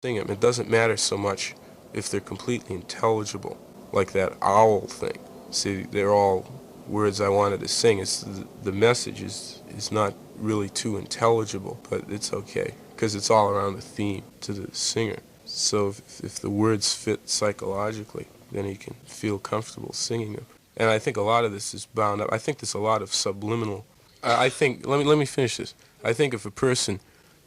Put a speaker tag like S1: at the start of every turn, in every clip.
S1: sing them. It doesn't matter so much if they're completely intelligible, like that owl thing. See, they're all words I wanted to sing. It's the message is not really too intelligible, but it's okay because it's all around the theme to the singer. So if the words fit psychologically, then he can feel comfortable singing them. And I think a lot of this is bound up. I think there's a lot of subliminal. I think let me finish this. I think if a person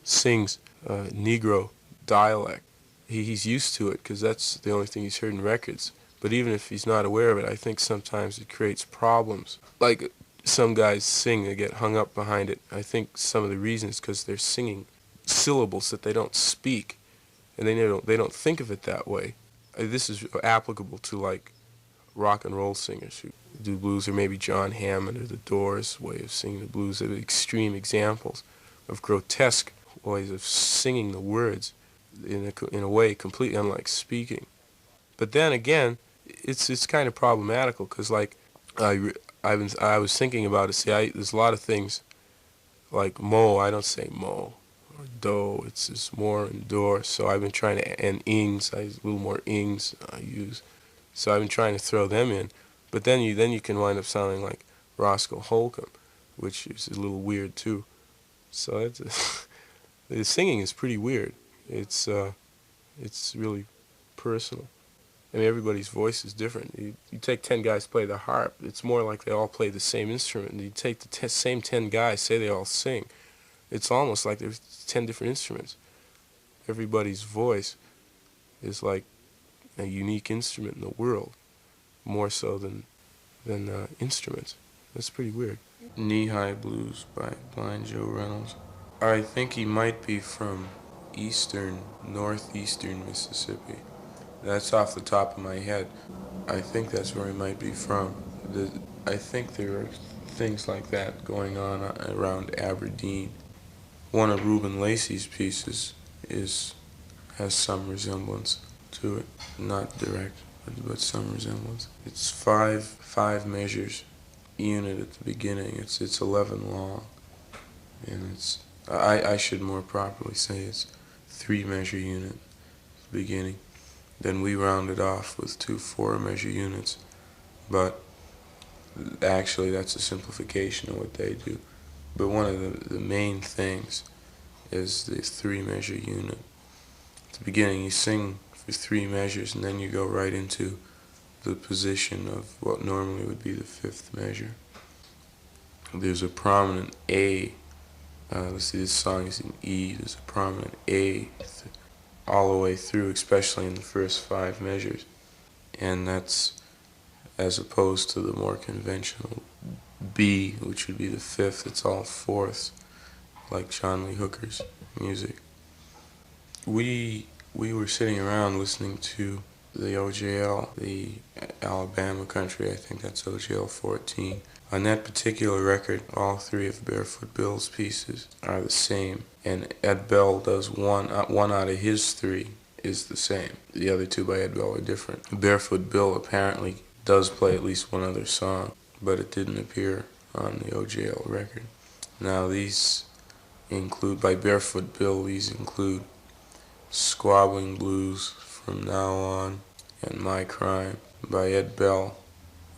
S1: sings Negro dialect, he's used to it because that's the only thing he's heard in records. But even if he's not aware of it, I think sometimes it creates problems. Like some guys sing, they get hung up behind it. I think some of the reason is because they're singing syllables that they don't speak, and they don't think of it that way. This is applicable to like rock and roll singers who do blues, or maybe John Hammond or the Doors' way of singing the blues. They're extreme examples of grotesque ways of singing the words in a way completely unlike speaking. But then again, it's kind of problematical because like I was thinking about it. See, there's a lot of things like mo. I don't say mo or do. It's just more and door. So I've been trying to, and ings. A little more ings I use. So I've been trying to throw them in. But then you can wind up sounding like Roscoe Holcomb, which is a little weird too. So it's the singing is pretty weird. It's really personal. I mean, everybody's voice is different. You take 10 guys to play the harp, it's more like they all play the same instrument. You take the same 10 guys, say they all sing, it's almost like there's 10 different instruments. Everybody's voice is like a unique instrument in the world, more so than instruments. That's pretty weird. Knee-High Blues by Blind Joe Reynolds. I think he might be from northeastern Mississippi. That's off the top of my head. I think that's where he might be from. I think there are things like that going on around Aberdeen. One of Reuben Lacey's pieces has some resemblance to it. Not direct, but some resemblance. It's five measures unit at the beginning. It's 11 long, and I should more properly say it's 3-measure unit at the beginning. Then we rounded off with 2 4-measure units, but actually that's a simplification of what they do. But one of the main things is the 3-measure unit. At the beginning you sing for 3 measures, and then you go right into the position of what normally would be the 5th measure. There's a prominent A. Let's see, this song is in E. There's a prominent A all the way through, especially in the first 5 measures. And that's as opposed to the more conventional B, which would be the 5th. It's all 4ths, like John Lee Hooker's music. We were sitting around listening to the OJL, the Alabama country, I think that's OJL 14. On that particular record, all 3 of Barefoot Bill's pieces are the same, and Ed Bell does one out of his 3 is the same. The other 2 by Ed Bell are different. Barefoot Bill apparently does play at least one other song, but it didn't appear on the OJL record. Now these include, by Barefoot Bill, these include Squabbling Blues, From Now On, and My Crime. By Ed Bell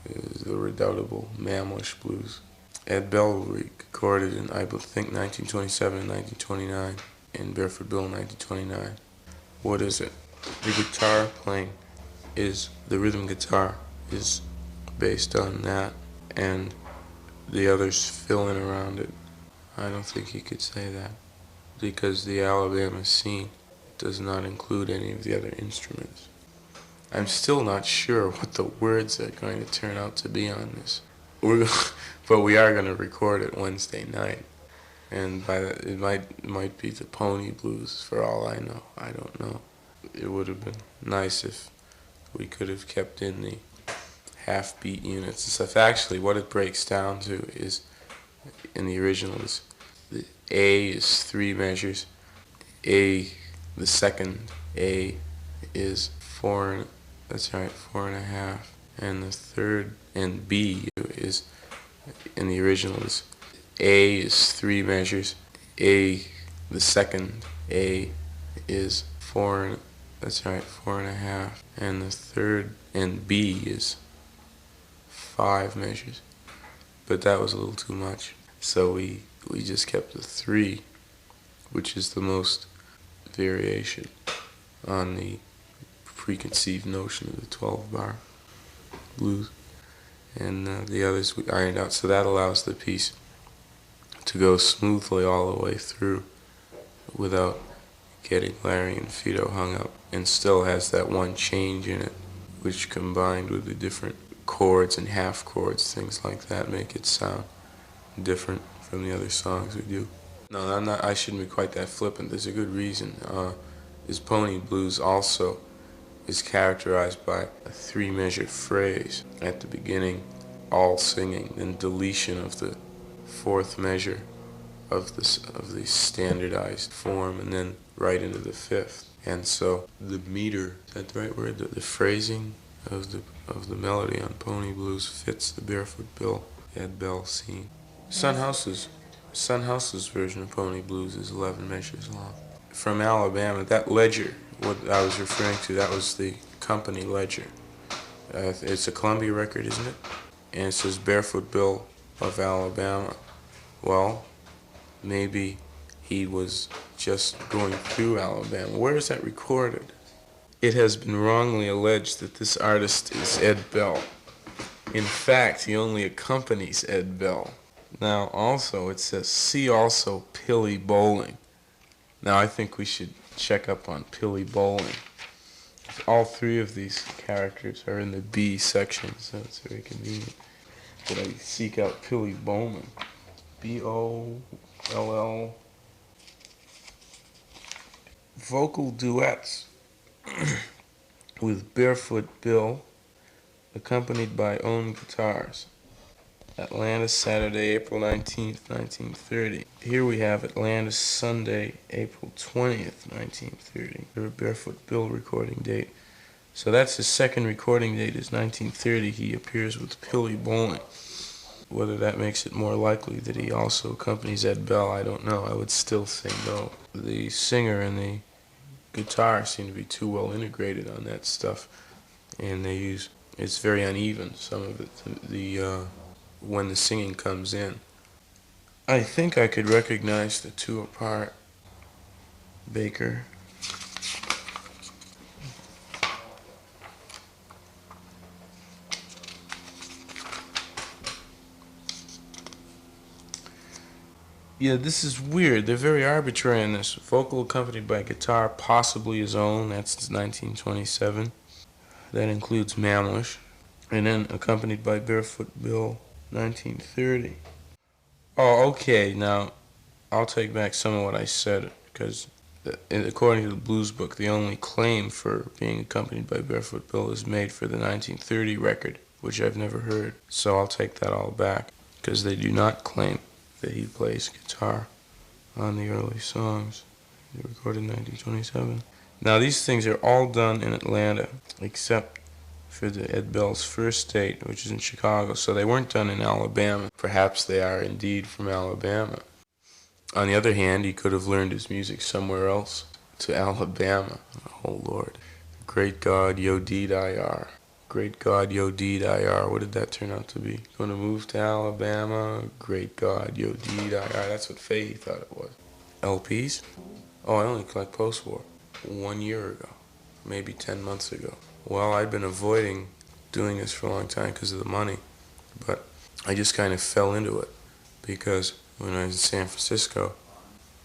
S1: is the redoubtable Mammalish Blues. Ed Bell recorded in, I think, 1927 and 1929, and Barefoot Bill in 1929. What is it? The guitar playing the rhythm guitar is based on that, and the others fill in around it. I don't think he could say that, because the Alabama scene does not include any of the other instruments. I'm still not sure what the words are going to turn out to be on this. But we are going to record it Wednesday night, and it might be the Pony Blues for all I know. I don't know. It would have been nice if we could have kept in the half-beat units and stuff. Actually, what it breaks down to is, in the original, is the A is 3 measures. A, the second A is 4. That's right, 4.5. And the third, and B is, in the original, is A is 3 measures. A, the second A is 4, that's right, 4.5. And the third, and B is 5 measures. But that was a little too much. So we just kept the 3, which is the most variation on the preconceived notion of the 12-bar blues. And the others we ironed out. So that allows the piece to go smoothly all the way through without getting Larry and Fido hung up, and still has that one change in it, which combined with the different chords and half chords, things like that, make it sound different from the other songs we do. No, I shouldn't be quite that flippant. There's a good reason. This Pony Blues also is characterized by a 3-measure phrase at the beginning, all singing, then deletion of the 4th measure of the standardized form, and then right into the 5th. And so the meter, is that the right word? The phrasing of the melody on Pony Blues fits the Barefoot Bill, Ed Bell scene. Son House's version of Pony Blues is 11 measures long. From Alabama, that ledger, what I was referring to, that was the company ledger. It's a Columbia record, isn't it? And it says Barefoot Bill of Alabama. Well, maybe he was just going through Alabama. Where is that recorded? It has been wrongly alleged that this artist is Ed Bell. In fact, he only accompanies Ed Bell. Now, also, it says, see also Pilly Bowling. Now, I think we should check up on Pilly Bowling. All 3 of these characters are in the B section, so it's very convenient that I seek out Pilly Bowman. B-O-L-L. Vocal duets with Barefoot Bill, accompanied by own guitars. Atlanta, Saturday, April 19th, 1930. Here we have Atlanta, Sunday, April 20th, 1930. The Barefoot Bill recording date. So that's his second recording date is 1930. He appears with Pilly Bowling. Whether that makes it more likely that he also accompanies Ed Bell, I don't know. I would still say no. The singer and the guitar seem to be too well integrated on that stuff, and it's very uneven, some of it, when the singing comes in. I think I could recognize the 2 apart. Baker. Yeah, this is weird. They're very arbitrary in this. Vocal accompanied by guitar, possibly his own. That's 1927. That includes Mamlish. And then accompanied by Barefoot Bill, 1930. Oh, okay. Now, I'll take back some of what I said, because according to the Blues Book, the only claim for being accompanied by Barefoot Bill is made for the 1930 record, which I've never heard. So I'll take that all back, because they do not claim that he plays guitar on the early songs. They were recorded in 1927. Now, these things are all done in Atlanta, except for the Ed Bell's first date, which is in Chicago. So they weren't done in Alabama. Perhaps they are indeed from Alabama. On the other hand, he could have learned his music somewhere else to Alabama. Oh, Lord. Great God, yo deed I are. Great God, yo deed I are. What did that turn out to be? Gonna move to Alabama. Great God, yo deed I are. That's what Faye thought it was. LPs? Oh, I only collect post-war. 1 year ago. Maybe 10 months ago. Well, I'd been avoiding doing this for a long time because of the money. But I just kind of fell into it. Because when I was in San Francisco,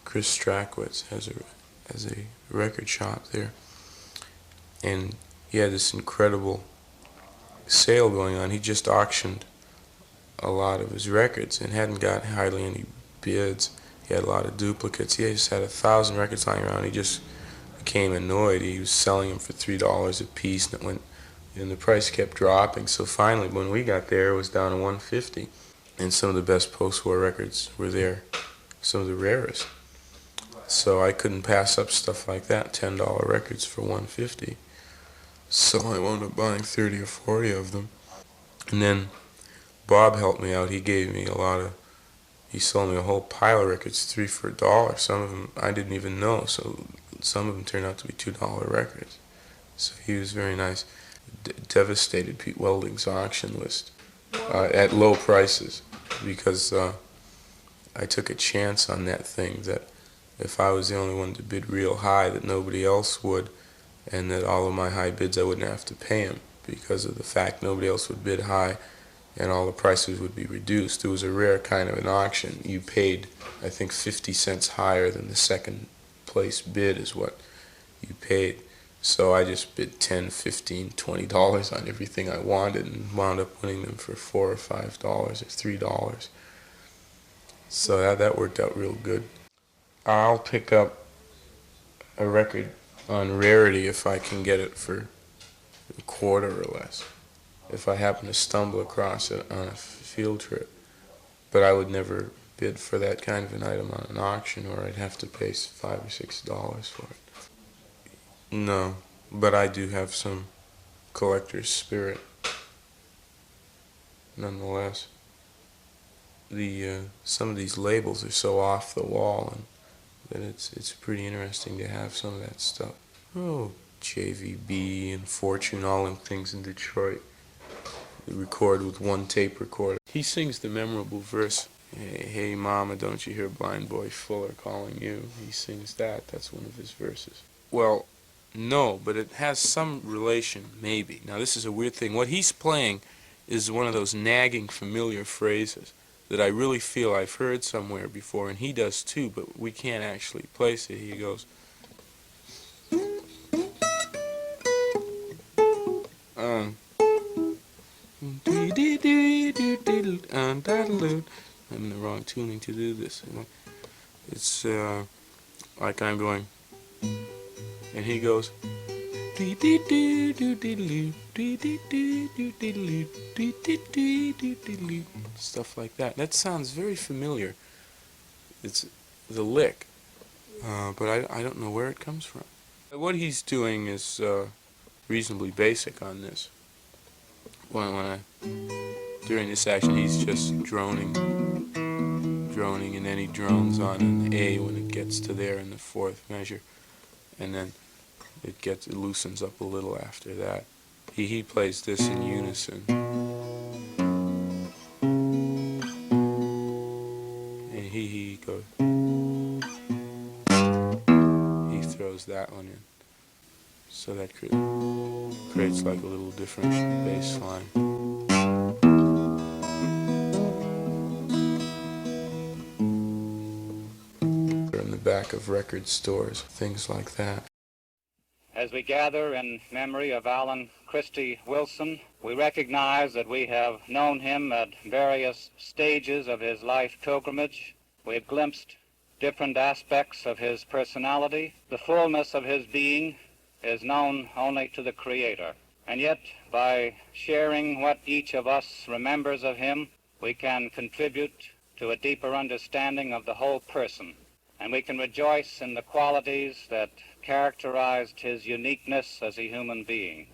S1: Chris Strakowitz has a record shop there. And he had this incredible sale going on. He just auctioned a lot of his records and hadn't got hardly any bids. He had a lot of duplicates. He just had 1,000 records lying around. He just became annoyed. He was selling them for $3 a piece, and the price kept dropping. So finally, when we got there, it was down to $150, and some of the best post-war records were there, some of the rarest. So I couldn't pass up stuff like that, $10 records for $150. So I wound up buying 30 or 40 of them. And then Bob helped me out. He gave me he sold me a whole pile of records, 3 for $1. Some of them I didn't even know. So some of them turned out to be $2 records. So he was very nice. Devastated Pete Welding's auction list at low prices because I took a chance on that thing that if I was the only one to bid real high that nobody else would, and that all of my high bids I wouldn't have to pay him because of the fact nobody else would bid high and all the prices would be reduced. It was a rare kind of an auction. You paid, I think, 50 cents higher than the second place bid is what you paid. So I just bid $10, $15, $20 on everything I wanted and wound up winning them for $4 or $5 or $3. So that worked out real good. I'll pick up a record on rarity if I can get it for a quarter or less, if I happen to stumble across it on a field trip. But I would never bid for that kind of an item on an auction, or I'd have to pay $5 or $6 for it. No, but I do have some collector's spirit, nonetheless. Some of these labels are so off the wall, and that it's pretty interesting to have some of that stuff. Oh, JVB and Fortune, all them things in Detroit. They record with one tape recorder. He sings the memorable verse, "Hey mama, don't you hear blind boy Fuller calling you?" He sings that. That's one of his verses. Well, no, but it has some relation, maybe. Now this is a weird thing. What he's playing is one of those nagging familiar phrases that I really feel I've heard somewhere before, and he does too, but we can't actually place it. He goes, I'm in the wrong tuning to do this. It's like I'm going, and he goes, stuff like that. That sounds very familiar. It's the lick, but I don't know where it comes from. What he's doing is reasonably basic on this. During this action, he's just droning, and then he drones on an A when it gets to there in the fourth measure, and then it loosens up a little after that. He plays this in unison, and he goes, he throws that one in, so that creates like a little different bass line. In the back of record stores, things like that.
S2: As we gather in memory of Alan Christie Wilson, we recognize that we have known him at various stages of his life pilgrimage. We've glimpsed different aspects of his personality. The fullness of his being is known only to the Creator. And yet, by sharing what each of us remembers of him, we can contribute to a deeper understanding of the whole person. And we can rejoice in the qualities that characterized his uniqueness as a human being.